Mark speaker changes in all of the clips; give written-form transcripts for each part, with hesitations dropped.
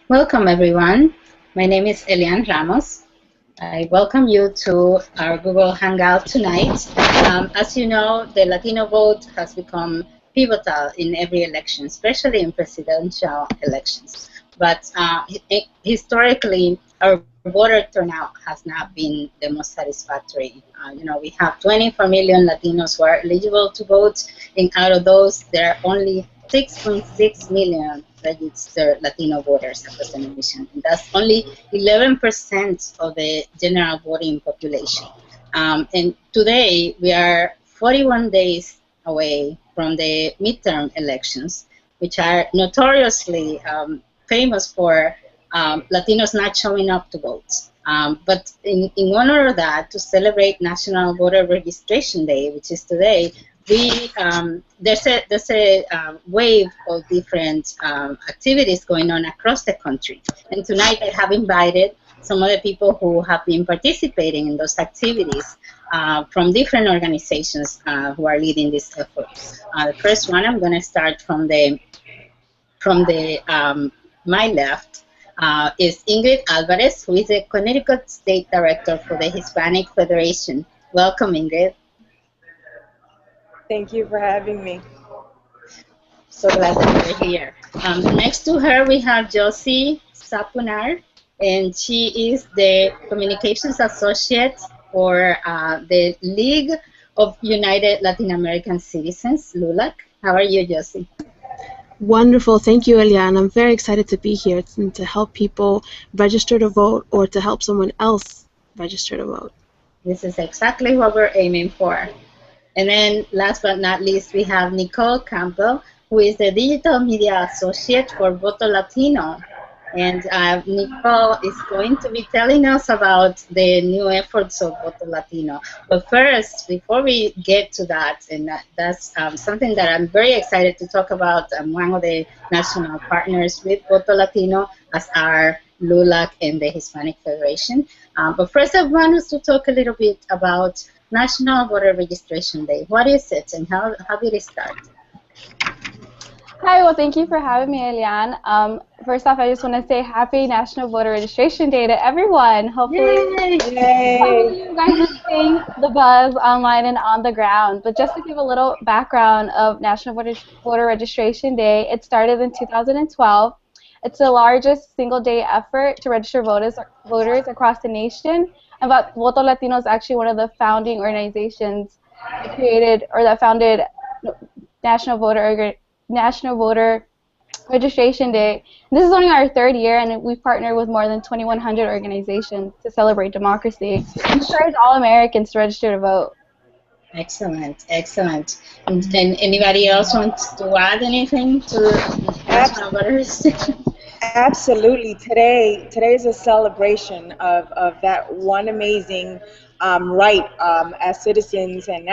Speaker 1: Welcome, everyone. My name is Elian Ramos. I welcome you to our Google Hangout tonight. As you know, the Latino vote has become pivotal in every election, especially in presidential elections. But historically, our voter turnout has not been the most satisfactory. We have 24 million Latinos who are eligible to vote, and out of those, there are only 6.6 million registered Latino voters across the nation. And that's only 11% of the general voting population. And today, we are 41 days away from the midterm elections, which are notoriously famous for Latinos not showing up to vote. But in honor of that, to celebrate National Voter Registration Day, which is today, there's a wave of different activities going on across the country. And tonight I have invited some of the people who have been participating in those activities from different organizations who are leading this effort. The first one, I'm going to start from my left. Is Ingrid Alvarez, who is the Connecticut State Director for the Hispanic Federation. Welcome, Ingrid.
Speaker 2: Thank you for having me.
Speaker 1: So glad that you're here. Next to her, we have Josie Sapunar, and she is the Communications Associate for the League of United Latin American Citizens, LULAC. How are you, Josie?
Speaker 3: Wonderful. Thank you, Eliane. I'm very excited to be here and to help people register to vote or to help someone else register to vote.
Speaker 1: This is exactly what we're aiming for. And then last but not least, we have Nicole Campbell, who is the Digital Media Associate for Voto Latino. And Nicole is going to be telling us about the new efforts of Voto Latino. But first, before we get to that, and that's something that I'm very excited to talk about, I'm one of the national partners with Voto Latino, as are LULAC and the Hispanic Federation. But first, I want us to talk a little bit about National Voter Registration Day. What is it, and how did it start?
Speaker 4: Hi, well, thank you for having me, Eliane. First off, I just want to say happy National Voter Registration Day to everyone. Hopefully, you guys are seeing the buzz online and on the ground. But just to give a little background of National Voter Registration Day, it started in 2012. It's the largest single-day effort to register voters across the nation. And Voto Latino is actually one of the founding organizations that founded National Voter Registration Day. This is only our third year, and we've partnered with more than 2,100 organizations to celebrate democracy and encourage all Americans to register to vote.
Speaker 1: Excellent, excellent. And anybody else wants to add anything to National Voter Registration?
Speaker 2: Absolutely. Today is a celebration of that one amazing right as citizens and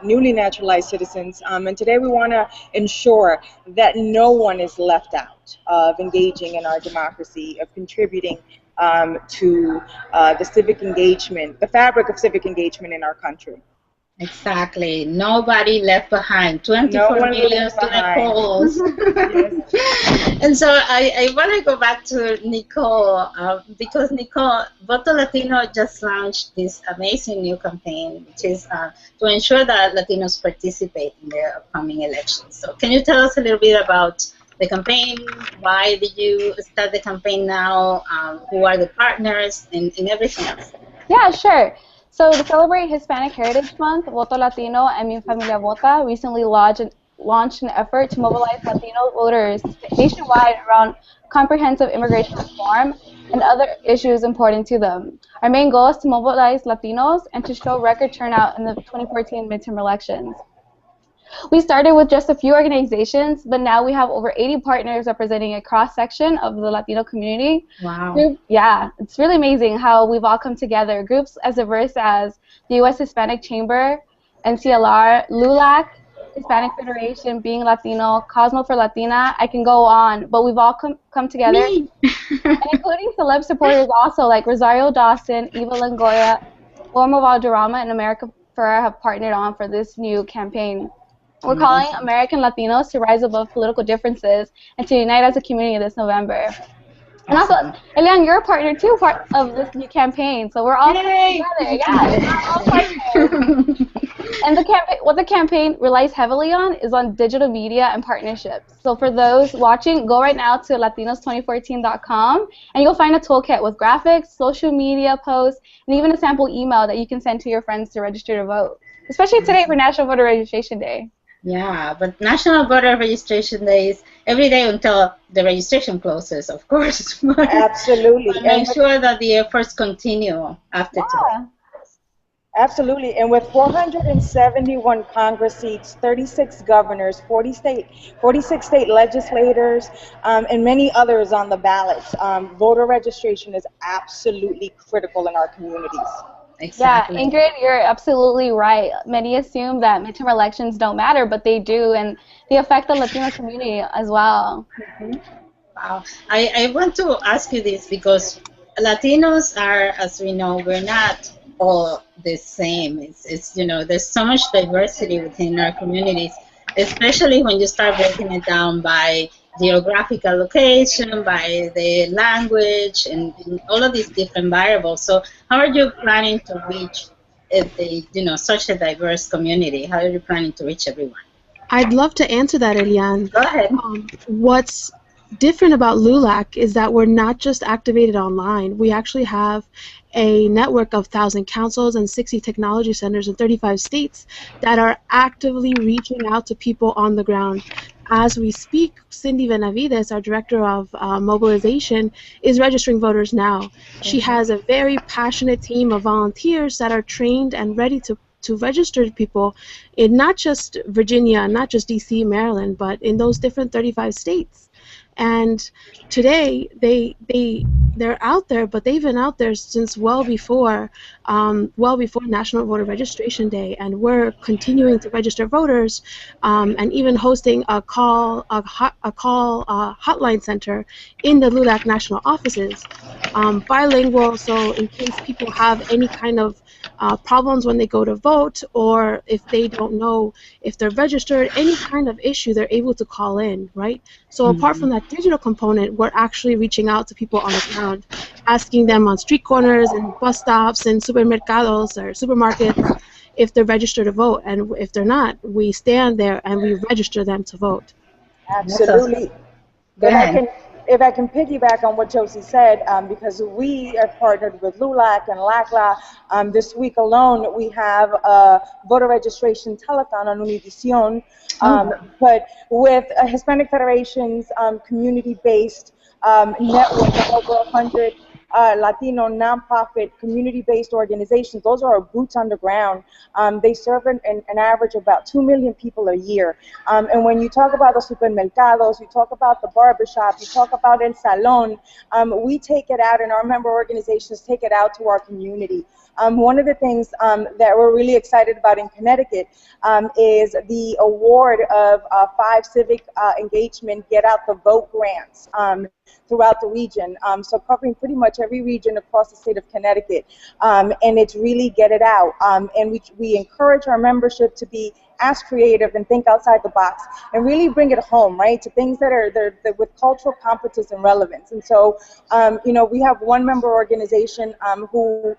Speaker 2: newly naturalized citizens. And today we want to ensure that no one is left out of engaging in our democracy, of contributing to the civic engagement, the fabric of civic engagement in our country.
Speaker 1: Exactly. Nobody left behind. 24 million to the polls. And so I want to go back to Nicole because Nicole, Voto Latino just launched this amazing new campaign, which is to ensure that Latinos participate in the upcoming elections. So can you tell us a little bit about the campaign? Why did you start the campaign now? Who are the partners and everything else?
Speaker 4: Yeah, sure. So to celebrate Hispanic Heritage Month, Voto Latino and Mi Familia Vota recently launched an effort to mobilize Latino voters nationwide around comprehensive immigration reform and other issues important to them. Our main goal is to mobilize Latinos and to show record turnout in the 2014 midterm elections. We started with just a few organizations, but now we have over 80 partners representing a cross-section of the Latino community.
Speaker 1: Wow.
Speaker 4: Yeah, it's really amazing how we've all come together. Groups as diverse as the U.S. Hispanic Chamber, NCLR, LULAC, Hispanic Federation, Being Latino, Cosmo for Latina. I can go on, but we've all come together, and including celeb supporters also, like Rosario Dawson, Eva Longoria, Orma Valderrama, and America Ferrer have partnered on for this new campaign. We're calling American Latinos to rise above political differences and to unite as a community this November. And also, Elian, you're a partner too, part of this new campaign. So we're all together. Yeah, we're all partners. And what the campaign relies heavily on is on digital media and partnerships. So for those watching, go right now to latinos2014.com and you'll find a toolkit with graphics, social media posts, and even a sample email that you can send to your friends to register to vote, especially today for National Voter Registration Day.
Speaker 1: Yeah, but National Voter Registration Day is every day until the registration closes, of course.
Speaker 2: Absolutely.
Speaker 1: But make sure that the efforts continue after today.
Speaker 2: Absolutely, and with 471 Congress seats, 36 governors, 46 state legislators, and many others on the ballots, voter registration is absolutely critical in our communities.
Speaker 1: Exactly.
Speaker 4: Yeah, Ingrid, you're absolutely right. Many assume that midterm elections don't matter, but they do, and they affect the Latino community as well.
Speaker 1: Wow. I want to ask you this because Latinos are, as we know, we're not all the same. It's there's so much diversity within our communities, especially when you start breaking it down by geographical location, by the language, and all of these different variables. So how are you planning to reach such a diverse community? How are you planning to reach everyone?
Speaker 3: I'd love to answer that, Elian.
Speaker 1: Go ahead.
Speaker 3: What's different about LULAC is that we're not just activated online. We actually have a network of 1,000 councils and 60 technology centers in 35 states that are actively reaching out to people on the ground. As we speak, Cindy Benavides, our director of mobilization, is registering voters now. She has a very passionate team of volunteers that are trained and ready to register people in not just Virginia, not just DC, Maryland, but in those different 35 states. And today they're out there, but they've been out there since well before National Voter Registration Day, and we're continuing to register voters, and even hosting a hotline center in the LULAC national offices, bilingual. So in case people have any kind of problems when they go to vote, or if they don't know if they're registered, any kind of issue, they're able to call in, right? So apart from that digital component, we're actually reaching out to people on the ground, asking them on street corners and bus stops and supermercados or supermarkets if they're registered to vote, and if they're not, we stand there and we register them to vote.
Speaker 2: Absolutely. If I can piggyback on what Josie said, because we are partnered with LULAC and LACLA, this week alone we have a voter registration telethon on Univision, but with Hispanic Federation's community-based network of over 100 Latino nonprofit community-based organizations. Those are our boots on the ground. They serve an average of about 2 million people a year. And when you talk about the supermercados, you talk about the barbershop, you talk about El Salon, we take it out, and our member organizations take it out to our community. One of the things that we're really excited about in Connecticut is the award of 5 civic engagement Get Out the Vote grants throughout the region, so covering pretty much every region across the state of Connecticut, and it's really Get It Out, and we encourage our membership to be as creative and think outside the box and really bring it home, right, to things that are with cultural competence and relevance. And so, we have one member organization who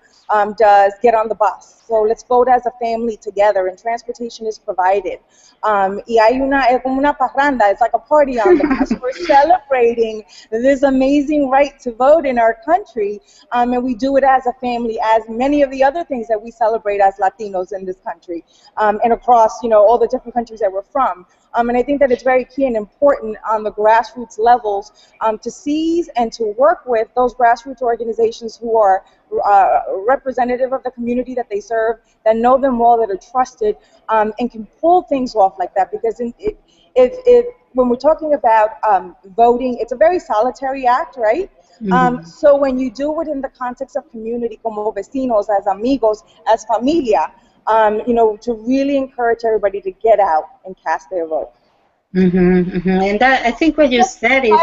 Speaker 2: does Get on the Bus. So let's vote as a family together, and transportation is provided. Y hay es como una parranda, it's like a party on the bus. We're celebrating this amazing right to vote in our country, and we do it as a family, as many of the other things that we celebrate as Latinos in this country, and across, all the different countries that we're from. And I think that it's very key and important on the grassroots levels to seize and to work with those grassroots organizations who are representative of the community that they serve, that know them well, that are trusted, and can pull things off like that. Because when we're talking about voting, it's a very solitary act, right? So when you do it in the context of community, como vecinos, as amigos, as familia, to really encourage everybody to get out and cast their vote.
Speaker 1: And that, I think what you said is...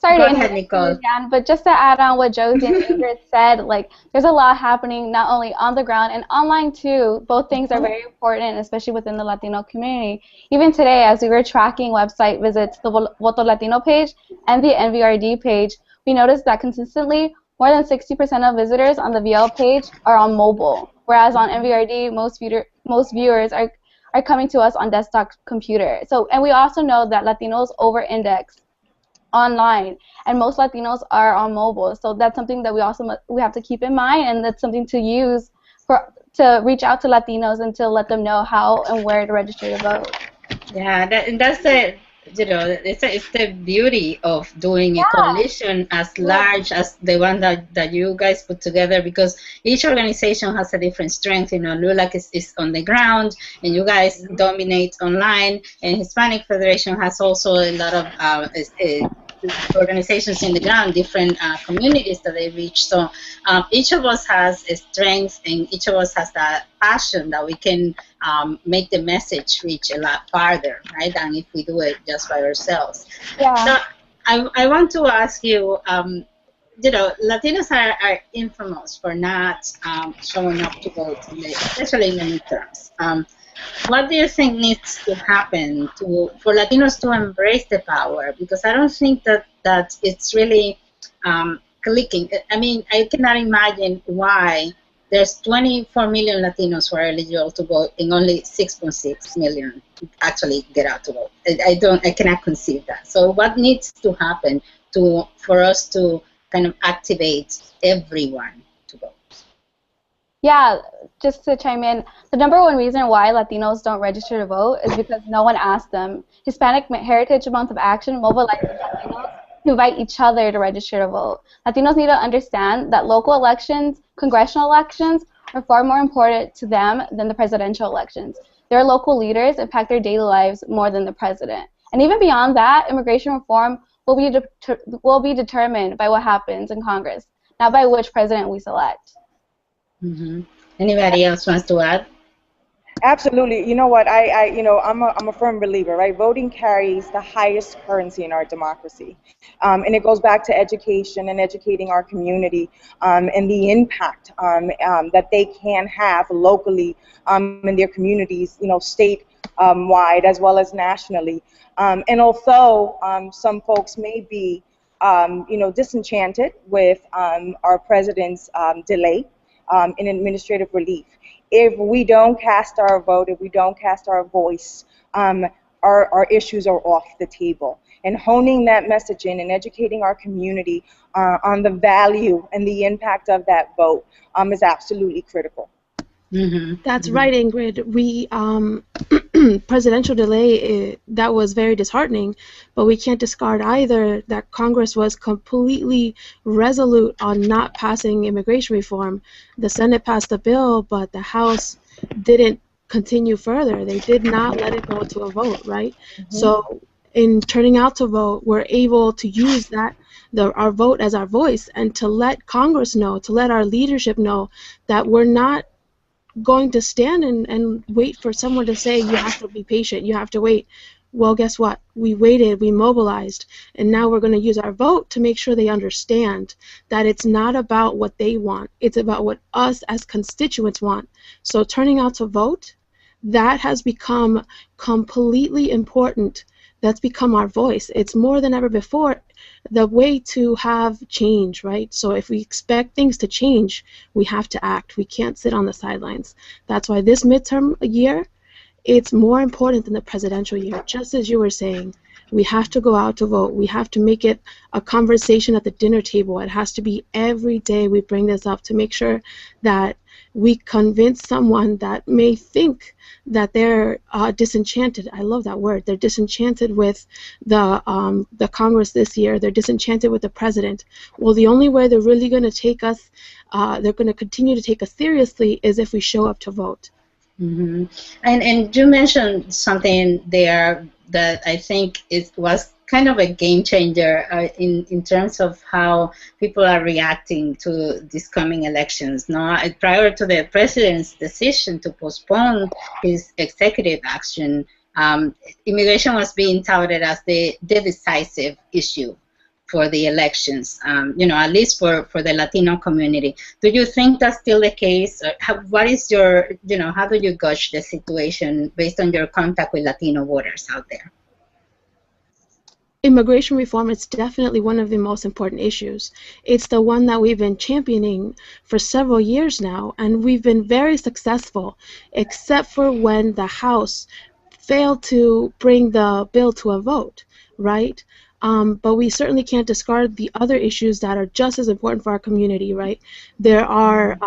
Speaker 4: Sorry
Speaker 1: Go
Speaker 4: to
Speaker 1: ahead,
Speaker 4: interrupt you,
Speaker 1: Nicole.
Speaker 4: Jan, but just to add on what Josie and Ingrid said, like there's a lot happening not only on the ground and online too. Both things are very important, especially within the Latino community. Even today, as we were tracking website visits, the Voto Latino page and the NVRD page, we noticed that consistently more than 60% of visitors on the VL page are on mobile, whereas on NVRD, most viewers are coming to us on desktop computer. So, and we also know that Latinos over-index online, and most Latinos are on mobile. So that's something that we have to keep in mind, and that's something to use to reach out to Latinos and to let them know how and where to register to vote.
Speaker 1: Yeah, that's the it's the beauty of doing a coalition as large as the one that you guys put together, because each organization has a different strength. LULAC is on the ground, and you guys dominate online, and Hispanic Federation has also a lot of organizations in the ground, different communities that they reach. So each of us has a strength, and each of us has that passion that we can make the message reach a lot farther, right, than if we do it just by ourselves.
Speaker 4: Yeah.
Speaker 1: So I want to ask you, Latinos are infamous for not showing up to vote, especially in the midterms. What do you think needs to happen for Latinos to embrace the power? Because I don't think that it's really clicking. I mean, I cannot imagine why there's 24 million Latinos who are eligible to vote and only 6.6 million actually get out to vote. I cannot conceive that. So what needs to happen for us to kind of activate everyone to vote?
Speaker 4: Yeah, just to chime in, the number one reason why Latinos don't register to vote is because no one asked them. Hispanic Heritage Month of Action mobilizes Latinos to invite each other to register to vote. Latinos need to understand that local elections, congressional elections, are far more important to them than the presidential elections. Their local leaders impact their daily lives more than the president. And even beyond that, immigration reform will be determined by what happens in Congress, not by which president we select.
Speaker 1: Mm-hmm. Anybody else wants to add?
Speaker 2: Absolutely. You know what? I'm a firm believer, right? Voting carries the highest currency in our democracy, and it goes back to education and educating our community and the impact that they can have locally in their communities, state wide as well as nationally. And although some folks may be, disenchanted with our president's delay in administrative relief, if we don't cast our vote, if we don't cast our voice, our issues are off the table. And honing that message in and educating our community on the value and the impact of that vote is absolutely critical.
Speaker 3: Mm-hmm. That's right, Ingrid. We presidential delay, that was very disheartening, but we can't discard either that Congress was completely resolute on not passing immigration reform. The Senate passed the bill, but the House didn't continue further. They did not let it go to a vote, right? Mm-hmm. So in turning out to vote, we're able to use our vote as our voice, and to let Congress know, to let our leadership know that we're not going to stand and wait for someone to say, you have to be patient, you have to wait. Well, guess what? We waited, we mobilized, and now we're going to use our vote to make sure they understand that it's not about what they want, it's about what us as constituents want. So turning out to vote, that has become completely important. That's become our voice. It's more than ever before the way to have change, right? So if we expect things to change, we have to act. We can't sit on the sidelines. That's why this midterm year, it's more important than the presidential year. Just as you were saying, we have to go out to vote. We have to make it a conversation at the dinner table. It has to be every day we bring this up to make sure that we convince someone that may think that they're disenchanted. I love that word. They're disenchanted with the Congress this year. They're disenchanted with the president. Well, the only way they're really going to take us, they're going to continue to take us seriously, is if we show up to vote.
Speaker 1: Mm-hmm. And you mentioned something there that I think was kind of a game changer in terms of how people are reacting to these coming elections. No, prior to the president's decision to postpone his executive action, immigration was being touted as the decisive issue for the elections, at least for the Latino community. Do you think that's still the case? What is your, how do you gauge the situation based on your contact with Latino voters out there?
Speaker 3: Immigration reform is definitely one of the most important issues. It's the one that we've been championing for several years now, and we've been very successful, except for when the House failed to bring the bill to a vote, right? But we certainly can't discard the other issues that are just as important for our community, right? There are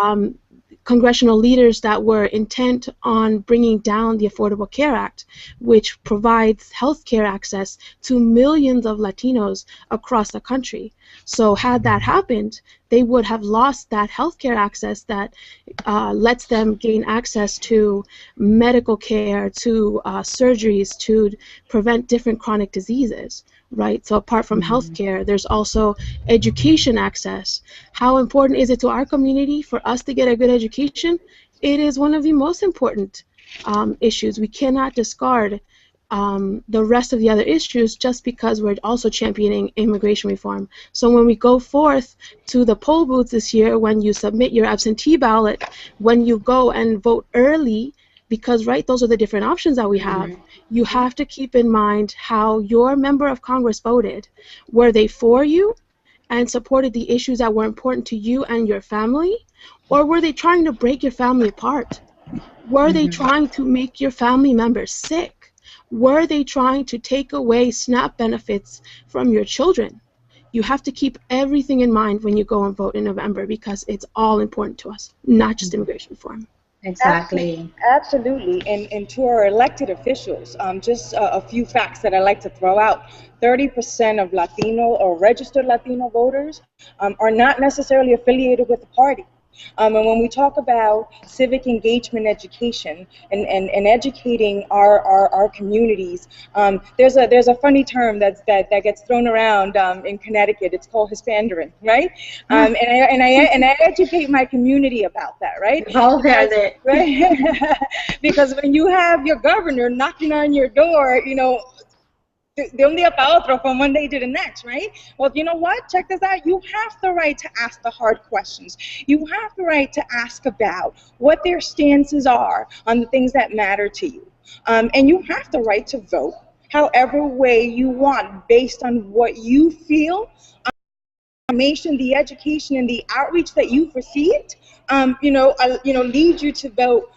Speaker 3: congressional leaders that were intent on bringing down the Affordable Care Act, which provides health care access to millions of Latinos across the country. So had that happened, they would have lost that health care access that lets them gain access to medical care, to surgeries, to prevent different chronic diseases. Right? So apart from healthcare, there's also education access. How important is it to our community for us to get a good education? It is one of the most important issues. We cannot discard the rest of the other issues just because we're also championing immigration reform. So when we go forth to the poll booths this year, when you submit your absentee ballot, when you go and vote early, because, right, those are the different options that we have. You have to keep in mind how your member of Congress voted. Were they for you and supported the issues that were important to you and your family? Or were they trying to break your family apart? Were they trying to make your family members sick? Were they trying to take away SNAP benefits from your children? You have to keep everything in mind when you go and vote in November, because it's all important to us, not just immigration reform.
Speaker 1: Exactly.
Speaker 2: Absolutely. And to our elected officials, just a few facts that I like to throw out. 30% of Latino or registered Latino voters are not necessarily affiliated with the party. And when we talk about civic engagement education and educating our communities, there's a funny term that gets thrown around in Connecticut. It's called Hispandering, right? And I educate my community about that, right?
Speaker 1: How are they?
Speaker 2: Right? Because when you have your governor knocking on your door, de un día para otro, from one day to the next, right? Well, you know what? Check this out. You have the right to ask the hard questions. You have the right to ask about what their stances are on the things that matter to you. And you have the right to vote however way you want, based on what you feel, information, the education, and the outreach that you've received, lead you to vote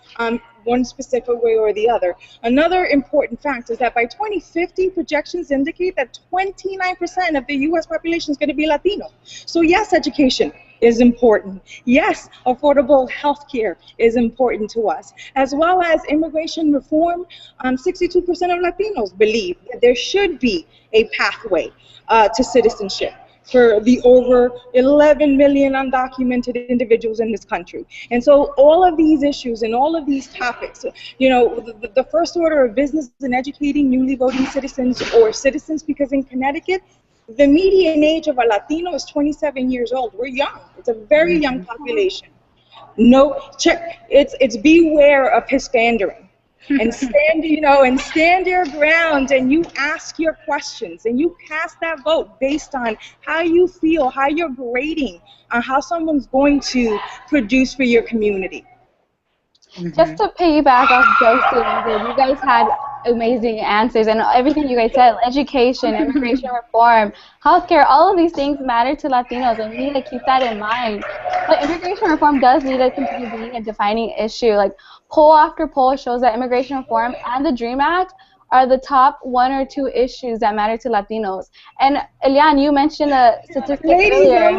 Speaker 2: one specific way or the other. Another important fact is that by 2050, projections indicate that 29% of the U.S. population is going to be Latino. So yes, education is important. Yes, affordable health care is important to us. As well as immigration reform, 62% of Latinos believe that there should be a pathway to citizenship for the over 11 million undocumented individuals in this country. And so all of these issues and all of these topics, the first order of business in educating newly voting citizens or citizens, because in Connecticut, the median age of a Latino is 27 years old. We're young. It's a very young population. It's beware of Hispandering. And stand your ground, and you ask your questions, and you cast that vote based on how you feel, how you're grading, on how someone's going to produce for your community.
Speaker 4: Just to piggyback off Josie, you guys had amazing answers, and everything you guys said, education, immigration reform, healthcare, all of these things matter to Latinos, and we need to keep that in mind. But immigration reform does need to continue being a defining issue. Like, poll after poll shows that immigration reform and the DREAM Act are the top 1 or 2 issues that matter to Latinos. And Elian, you mentioned a statistic earlier.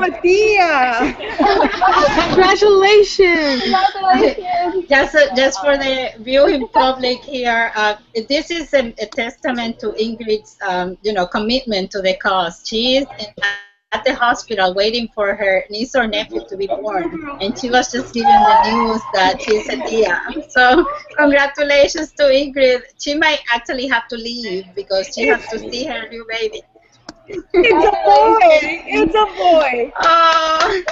Speaker 3: Congratulations!
Speaker 4: Congratulations!
Speaker 1: Just for the viewing public here, this is a testament to Ingrid's, commitment to the cause. She is at the hospital waiting for her niece or nephew to be born, and she was just given the news that she's a tia. So congratulations to Ingrid. She might actually have to leave because she has to see her new baby.
Speaker 2: It's a boy. It's a boy.
Speaker 1: Oh.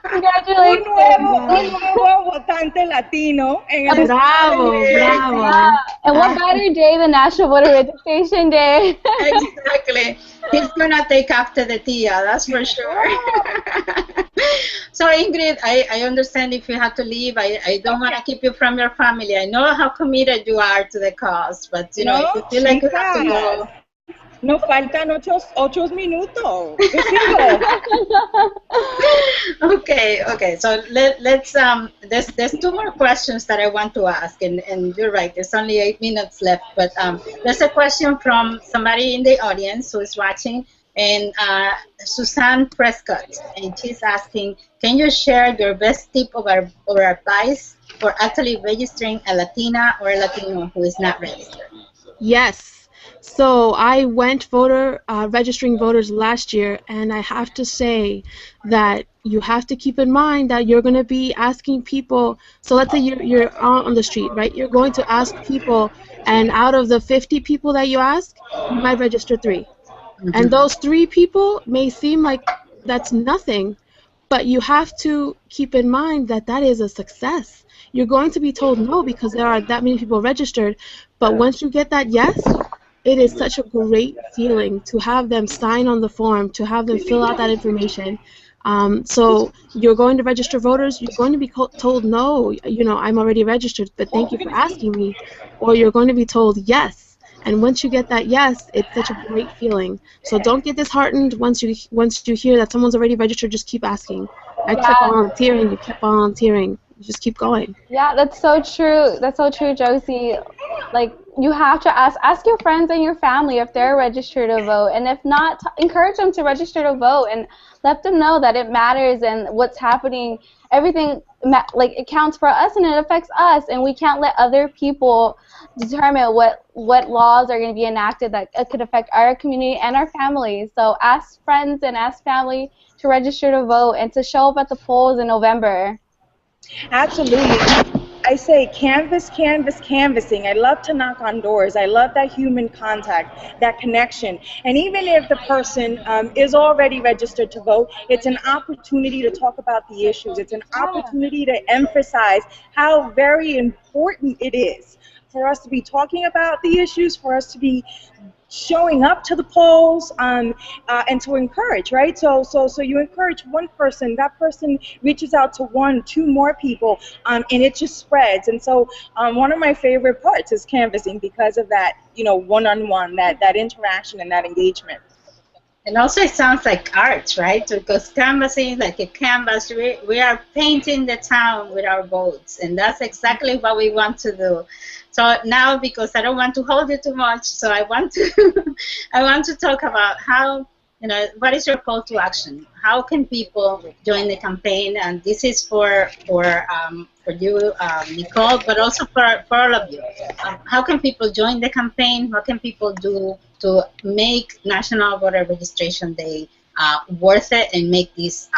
Speaker 4: Congratulations.
Speaker 2: Un nuevo votante latino en el
Speaker 3: Bravo, bravo.
Speaker 4: Yeah. And what better day than National Voter Registration Day?
Speaker 1: Exactly. He's gonna take after the Tia, that's for sure. So Ingrid, I understand if you have to leave. I don't want to keep you from your family. I know how committed you are to the cause, but you know, if you feel like you have to go.
Speaker 2: No faltan 8 minutos.
Speaker 1: Okay. So let's there's 2 more questions that I want to ask, and you're right. There's only 8 minutes left, but there's a question from somebody in the audience who is watching, and Suzanne Prescott, and she's asking, can you share your best tip or advice for actually registering a Latina or a Latino who is not registered?
Speaker 3: Yes. So I went registering voters last year, and I have to say that you have to keep in mind that you're going to be asking people. So let's say you're on the street, right? You're going to ask people, and out of the 50 people that you ask, you might register 3.
Speaker 1: Mm-hmm.
Speaker 3: And those 3 people may seem like that's nothing, but you have to keep in mind that that is a success. You're going to be told no because there are that many people registered, but once you get that yes, it is such a great feeling to have them sign on the form, to have them fill out that information. So you're going to register voters, you're going to be told no, you know, I'm already registered, but thank you for asking me. Or you're going to be told yes. And once you get that yes, it's such a great feeling. So don't get disheartened once you hear that someone's already registered, just keep asking. I kept volunteering, you kept volunteering. You just keep going.
Speaker 4: Yeah, that's so true. That's so true, Josie. Like, you have to ask your friends and your family if they're registered to vote, and if not, encourage them to register to vote and let them know that it matters and what's happening. Everything, like, it counts for us and it affects us, and we can't let other people determine what laws are going to be enacted that could affect our community and our families. So ask friends and ask family to register to vote and to show up at the polls in November.
Speaker 2: Absolutely. I say canvassing. I love to knock on doors. I love that human contact, that connection. And even if the person is already registered to vote, it's an opportunity to talk about the issues. It's an opportunity to emphasize how very important it is for us to be talking about the issues, for us to be showing up to the polls, and to encourage, right? So you encourage one person, that person reaches out to 1, 2 more people, and it just spreads. And so one of my favorite parts is canvassing because of that, you know, one-on-one, that interaction and that engagement.
Speaker 1: And also it sounds like art, right? Because canvassing, like a canvas, we are painting the town with our votes, and that's exactly what we want to do. So now, because I don't want to hold you too much, so I want to I want to talk about how, you know, what is your call to action? How can people join the campaign? And this is for you, Nicole, but also for all of you. How can people join the campaign? What can people do to make National Voter Registration Day worth it and make this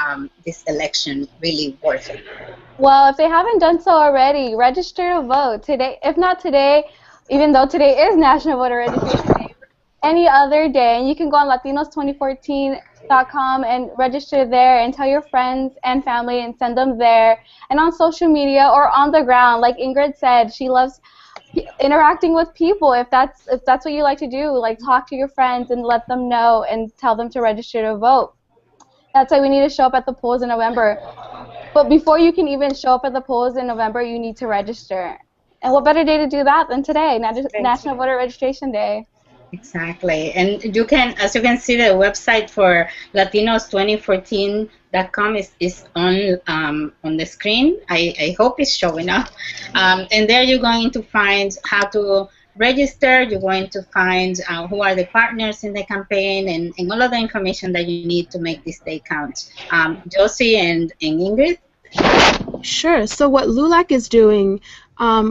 Speaker 1: election really worth it?
Speaker 4: Well, if they haven't done so already, register to vote today. If not today, even though today is National Voter Registration Day, any other day, and you can go on Latinos2014.com and register there and tell your friends and family and send them there. And on social media or on the ground, like Ingrid said, she loves interacting with people. If that's what you like to do, like talk to your friends and let them know and tell them to register to vote. That's why we need to show up at the polls in November. But before you can even show up at the polls in November, you need to register. And what better day to do that than today, National Voter Registration Day?
Speaker 1: Exactly. And you can, as you can see, the website for Latinos2014.com is on the screen. I hope it's showing up. And there you're going to find how to register. You're going to find who are the partners in the campaign and all of the information that you need to make this day count. Josie and Ingrid?
Speaker 3: Sure. So what LULAC is doing,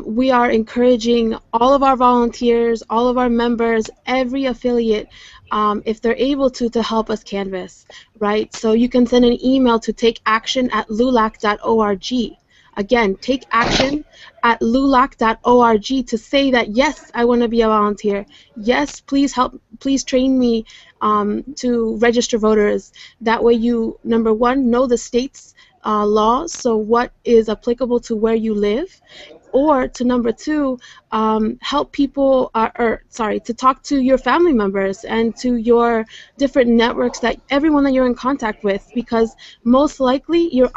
Speaker 3: we are encouraging all of our volunteers, all of our members, every affiliate, if they're able to help us canvass, right? So you can send an email to takeaction@lulac.org. Again, take action at lulac.org to say that, yes, I want to be a volunteer. Yes, please help, please train me to register voters. That way you, number one, know the state's laws, so what is applicable to where you live, or to number two, help people, to talk to your family members and to your different networks, that everyone that you're in contact with, because most likely you're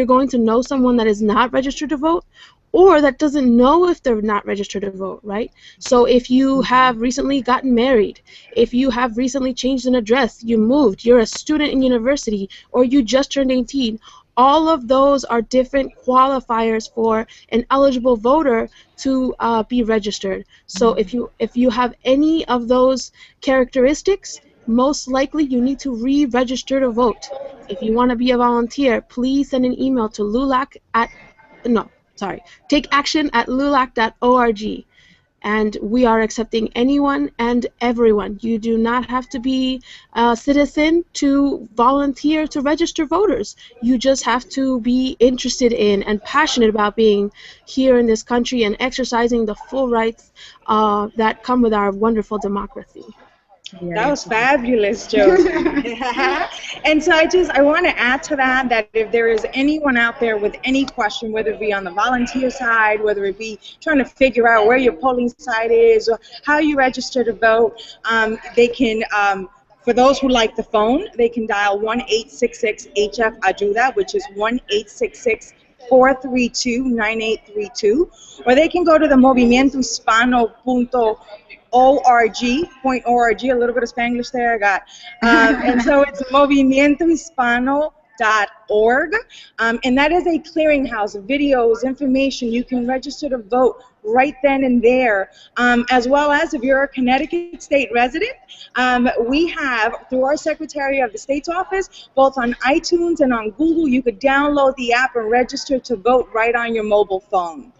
Speaker 3: going to know someone that is not registered to vote, or that doesn't know if they're not registered to vote, right? So if you have recently gotten married, if you have recently changed an address, you moved, you're a student in university, or you just turned 18, all of those are different qualifiers for an eligible voter to be registered. So if you have any of those characteristics, most likely you need to re-register to vote. If you want to be a volunteer, please send an email to take action at lulac.org. And we are accepting anyone and everyone. You do not have to be a citizen to volunteer to register voters. You just have to be interested in and passionate about being here in this country and exercising the full rights that come with our wonderful democracy.
Speaker 2: That was fabulous, Josie. And so I want to add to that if there is anyone out there with any question, whether it be on the volunteer side, whether it be trying to figure out where your polling site is or how you register to vote, they can, for those who like the phone, they can dial 1-866-HF-AYUDA, which is 1-866-432-9832, or they can go to the movimientohispano.org, a little bit of Spanglish there I got. And so it's movimientohispano.org, and that is a clearinghouse of videos, information. You can register to vote right then and there, as well as if you're a Connecticut state resident, we have, through our Secretary of the State's office, both on iTunes and on Google, you could download the app and register to vote right on your mobile phone.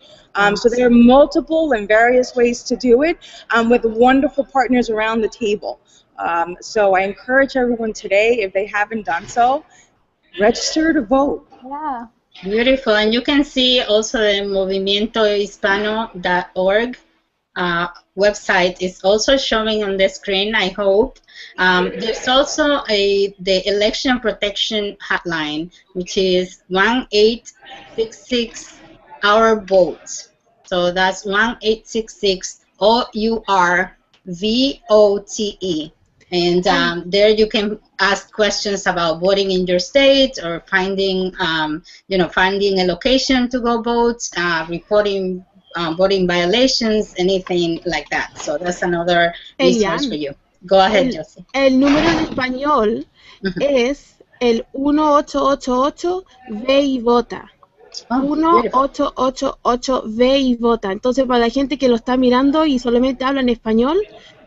Speaker 2: So there are multiple and various ways to do it, with wonderful partners around the table. So I encourage everyone today, if they haven't done so, register to vote.
Speaker 4: Yeah.
Speaker 1: Beautiful. And you can see also the movimientohispano.org website is also showing on the screen, I hope. There's also the election protection hotline, which is 1-866 Our Vote. So that's 1-866 OURVOTE. And there you can ask questions about voting in your state, or finding a location to go vote, reporting voting violations, anything like that. So that's another resource for you. Go ahead, Josie.
Speaker 3: El número en español es el 1888 Ve y Vota. 1888 Ve y Vota. Entonces, para la gente que lo está mirando y solamente habla en español,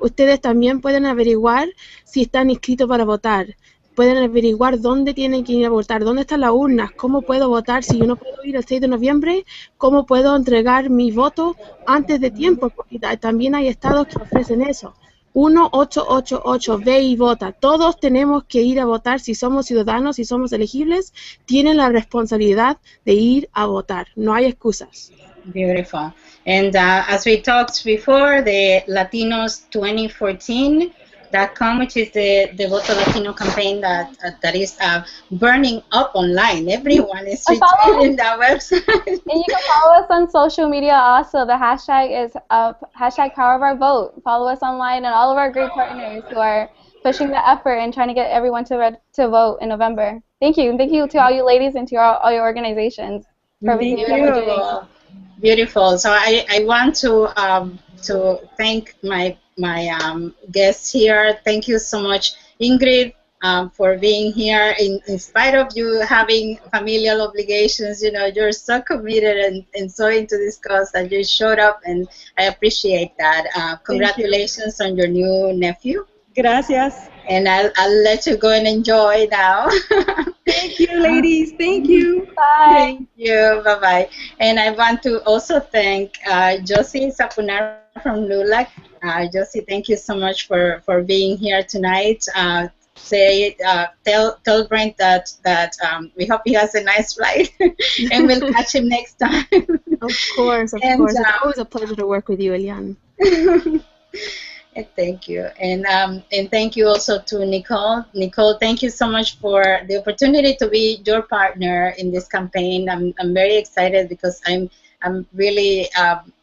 Speaker 3: ustedes también pueden averiguar si están inscritos para votar. Pueden averiguar dónde tienen que ir a votar, dónde están las urnas, cómo puedo votar si yo no puedo ir el 6 de noviembre, cómo puedo entregar mi voto antes de tiempo, porque también hay estados que ofrecen eso. 1888 Ve y Vota. Todos tenemos que ir a votar. Si somos ciudadanos, si somos elegibles, tienen la responsabilidad de ir a votar. No hay excusas.
Speaker 1: Beautiful. And as we talked before, the Latinos 2014.com, which is the Voto Latino campaign that is burning up online. Everyone is retweeting that website.
Speaker 4: And you can follow us on social media also. The hashtag is hashtag Power of Our Vote. Follow us online and all of our great partners who are pushing the effort and trying to get everyone to vote in November. Thank you. And thank you to all you ladies and to all your organizations for everything that you're doing.
Speaker 1: Beautiful. So I want to thank my guests here. Thank you so much, Ingrid, for being here. In spite of you having familial obligations, you're so committed and so into this cause that you showed up, and I appreciate that. Congratulations on your new nephew.
Speaker 2: Gracias.
Speaker 1: And I'll let you go and enjoy now.
Speaker 2: Thank you, ladies. Thank you.
Speaker 4: Bye.
Speaker 1: Thank you. Bye-bye. And I want to also thank Josie Sapunar from LULAC. Josie, thank you so much for being here tonight. say tell Brent that we hope he has a nice flight, and we'll catch him next time.
Speaker 3: Of course, of
Speaker 1: And,
Speaker 3: course. It's always a pleasure to work with you, Elian.
Speaker 1: and thank you, and thank you also to Nicole. Nicole, thank you so much for the opportunity to be your partner in this campaign. I'm very excited because I'm really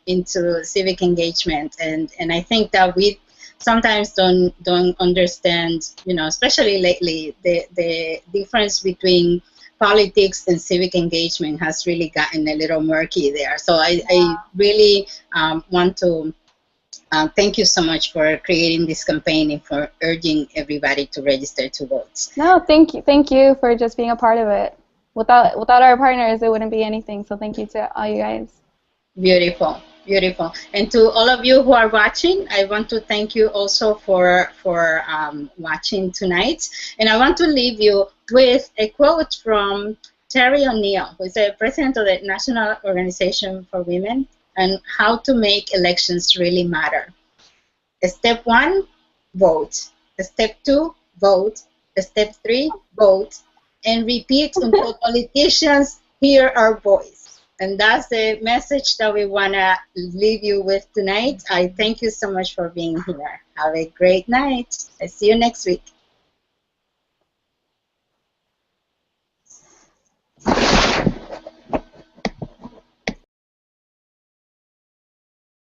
Speaker 1: into civic engagement, and I think that we sometimes don't understand, you know, especially lately, the difference between politics and civic engagement has really gotten a little murky there. So I really want to thank you so much for creating this campaign and for urging everybody to register to vote.
Speaker 4: No, thank you for just being a part of it. Without our partners, it wouldn't be anything. So thank you to all you guys.
Speaker 1: Beautiful, beautiful. And to all of you who are watching, I want to thank you also for watching tonight. And I want to leave you with a quote from Terry O'Neill, who is the president of the National Organization for Women, and how to make elections really matter. Step 1, vote. Step 2, vote. Step 3, vote. And repeat until politicians hear our voice. And that's the message that we want to leave you with tonight. I thank you so much for being here. Have a great night. I see you next week.